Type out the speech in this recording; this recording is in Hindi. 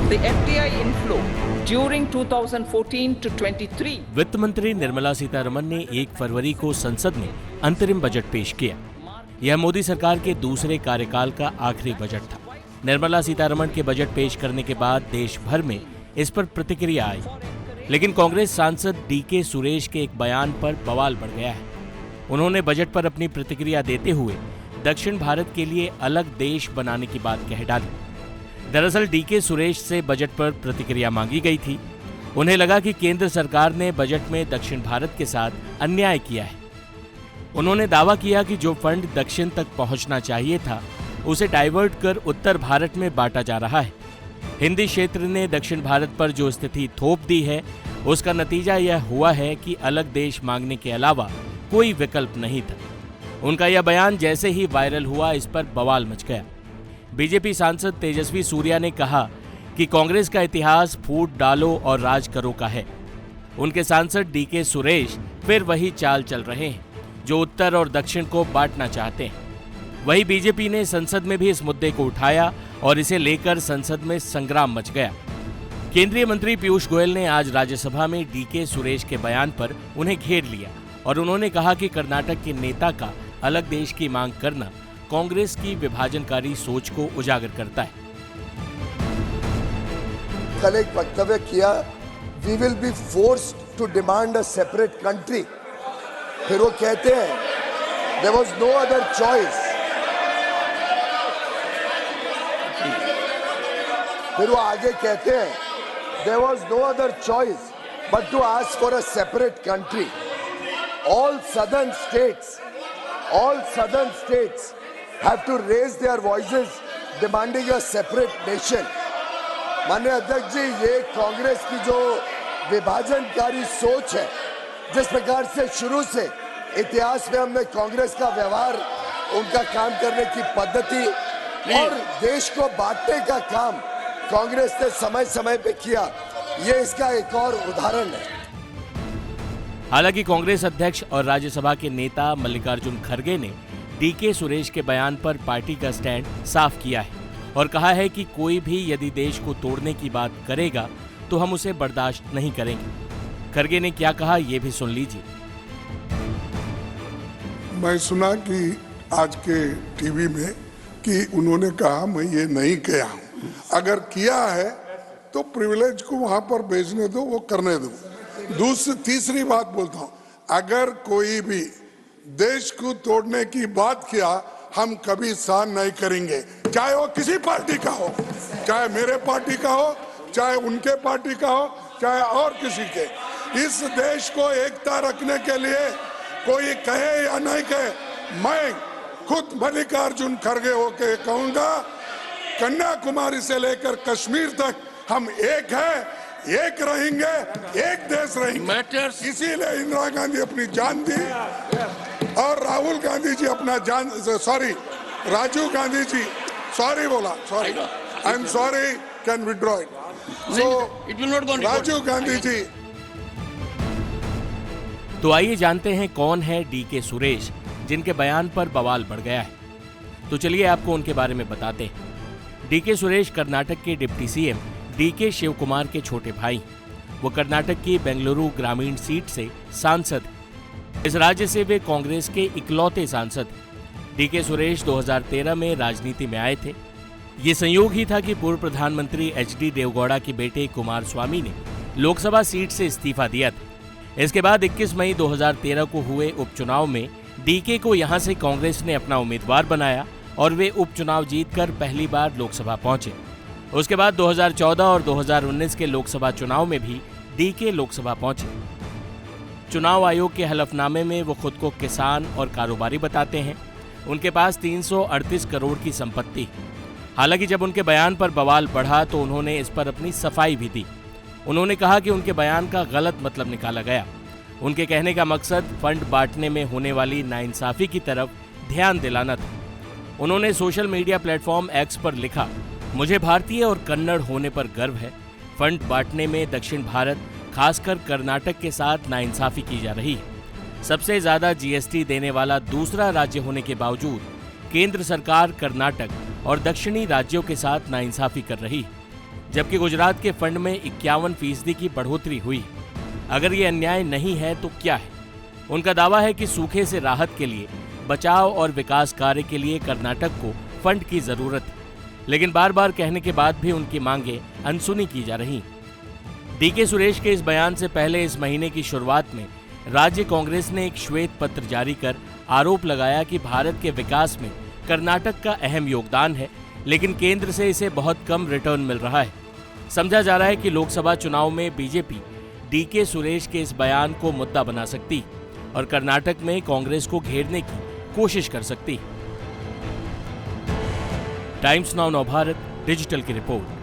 The FDI inflow during 2014 to 23. वित्त मंत्री निर्मला सीतारमण ने 1 फरवरी को संसद में अंतरिम बजट पेश किया। यह मोदी सरकार के दूसरे कार्यकाल का आखिरी बजट था। निर्मला सीतारमण के बजट पेश करने के बाद देश भर में इस पर प्रतिक्रिया आई, लेकिन कांग्रेस सांसद डीके सुरेश के एक बयान पर बवाल बढ़ गया है। उन्होंने बजट पर अपनी प्रतिक्रिया देते हुए दक्षिण भारत के लिए अलग देश बनाने की बात कह डाली। दरअसल डीके सुरेश से बजट पर प्रतिक्रिया मांगी गई थी। उन्हें लगा कि केंद्र सरकार ने बजट में दक्षिण भारत के साथ अन्याय किया है। उन्होंने दावा किया कि जो फंड दक्षिण तक पहुंचना चाहिए था, उसे डाइवर्ट कर उत्तर भारत में बांटा जा रहा है। हिंदी क्षेत्र ने दक्षिण भारत पर जो स्थिति थोप दी है, उसका नतीजा यह हुआ है कि अलग देश मांगने के अलावा कोई विकल्प नहीं था। उनका यह बयान जैसे ही वायरल हुआ, इस पर बवाल मच गया। बीजेपी सांसद तेजस्वी सूर्या ने कहा कि कांग्रेस का इतिहास फूट डालो और राज करो का है। उनके सांसद डीके सुरेश फिर वही चाल चल रहे हैं, जो उत्तर और दक्षिण को बांटना चाहते हैं। वही बीजेपी ने संसद में भी इस मुद्दे को उठाया और इसे लेकर संसद में संग्राम मच गया। केंद्रीय मंत्री पीयूष गोयल ने आज राज्यसभा में डीके सुरेश के बयान पर उन्हें घेर लिया और उन्होंने कहा कि कर्नाटक के नेता का अलग देश की मांग करना कांग्रेस की विभाजनकारी सोच को उजागर करता है। कल एक वक्तव्य किया, we will be forced to demand a separate country. फिर वो कहते हैं there was no other choice. फिर वो आगे कहते हैं there was no other choice but to ask for a separate country. All southern states have to raise their voices demanding a separate nation. माननीय अध्यक्ष जी, ये कांग्रेस की जो विभाजनकारी सोच है, जिस प्रकार से शुरू से इतिहास में हमने कांग्रेस का व्यवहार, उनका काम करने की पद्धति और देश को बांटने का काम कांग्रेस ने समय समय पे किया, ये इसका एक और उदाहरण है। हालांकि कांग्रेस अध्यक्ष और राज्यसभा के नेता मल्लिकार्जुन खड़गे ने डीके सुरेश के बयान पर पार्टी का स्टैंड साफ किया है और कहा है कि कोई भी यदि देश को तोड़ने की बात करेगा तो हम उसे बर्दाश्त नहीं करेंगे। खड़गे ने क्या कहा, ये भी सुन लीजिए। मैं सुना कि आज के टीवी में कि उन्होंने कहा मैं ये नहीं किया हूं। अगर किया है तो प्रिविलेज को वहां पर भेजने दो, वो करने दो। तीसरी बात बोलता हूं, अगर कोई भी देश को तोड़ने की बात किया, हम कभी सहन नहीं करेंगे, चाहे वो किसी पार्टी का हो, चाहे मेरे पार्टी का हो, चाहे उनके पार्टी का हो, चाहे और किसी के। इस देश को एकता रखने के लिए कोई कहे या नहीं कहे, मैं खुद मल्लिकार्जुन खड़गे होके कहूंगा, कन्याकुमारी से लेकर कश्मीर तक हम एक हैं, एक रहेंगे, एक देश रहेंगे। इसीलिए इंदिरा गांधी अपनी जान दी और राहुल गांधी जी अपना जान, राजीव गांधी जी बोला, I am sorry, can withdraw it. So Rajiv Gandhi ji. तो आइए जानते हैं कौन है डीके सुरेश, जिनके बयान पर बवाल बढ़ गया है। तो चलिए आपको उनके बारे में बताते हैं। डीके सुरेश कर्नाटक के deputy CM DK Shiv Kumar के छोटे भाई। वो कर्नाटक की बेंगलुरु ग्रामीण सीट से सांसद हैं। इस राज्य से वे कांग्रेस के इकलौते सांसद हैं। डीके सुरेश 2013 में राजनीति में आए थे। ये संयोग ही था कि पूर्व प्रधानमंत्री एचडी देवगौड़ा के बेटे कुमार स्वामी ने लोकसभा सीट से इस्तीफा दिया था। इसके बाद 21 मई 2013 को हुए उपचुनाव में डीके को यहां से कांग्रेस ने अपना उम्मीदवार बनाया और वे उपचुनाव जीतकर पहली बार लोकसभा पहुंचे। उसके बाद 2014 और 2019 के लोकसभा चुनाव में भी डीके लोकसभा पहुंचे। चुनाव आयोग के हलफनामे में वो खुद को किसान और कारोबारी बताते हैं। उनके पास 338 करोड़ की संपत्ति। हालांकि जब उनके बयान पर बवाल बढ़ा तो उन्होंने इस पर अपनी सफाई भी दी। उन्होंने कहा कि उनके बयान का गलत मतलब निकाला गया। उनके कहने का मकसद फंड बांटने में होने वाली नाइंसाफी की तरफ ध्यान दिलाना था। उन्होंने सोशल मीडिया प्लेटफॉर्म एक्स पर लिखा, मुझे भारतीय और कन्नड़ होने पर गर्व है। फंड बांटने में दक्षिण भारत, खासकर कर्नाटक के साथ नाइंसाफी की जा रही है। सबसे ज्यादा जीएसटी देने वाला दूसरा राज्य होने के बावजूद केंद्र सरकार कर्नाटक और दक्षिणी राज्यों के साथ नाइंसाफी कर रही है। जबकि गुजरात के फंड में 51% की बढ़ोतरी हुई। अगर ये अन्याय नहीं है तो क्या है? उनका दावा है कि सूखे से राहत के लिए, बचाव और विकास कार्य के लिए कर्नाटक को फंड की जरूरत है, लेकिन बार बार कहने के बाद भी उनकी मांगें अनसुनी की जा रही। डीके सुरेश के इस बयान से पहले इस महीने की शुरुआत में राज्य कांग्रेस ने एक श्वेत पत्र जारी कर आरोप लगाया कि भारत के विकास में कर्नाटक का अहम योगदान है, लेकिन केंद्र से इसे बहुत कम रिटर्न मिल रहा है। समझा जा रहा है कि लोकसभा चुनाव में बीजेपी डीके सुरेश के इस बयान को मुद्दा बना सकती और कर्नाटक में कांग्रेस को घेरने की कोशिश कर सकती। टाइम्स नाउ नवभारत डिजिटल की रिपोर्ट।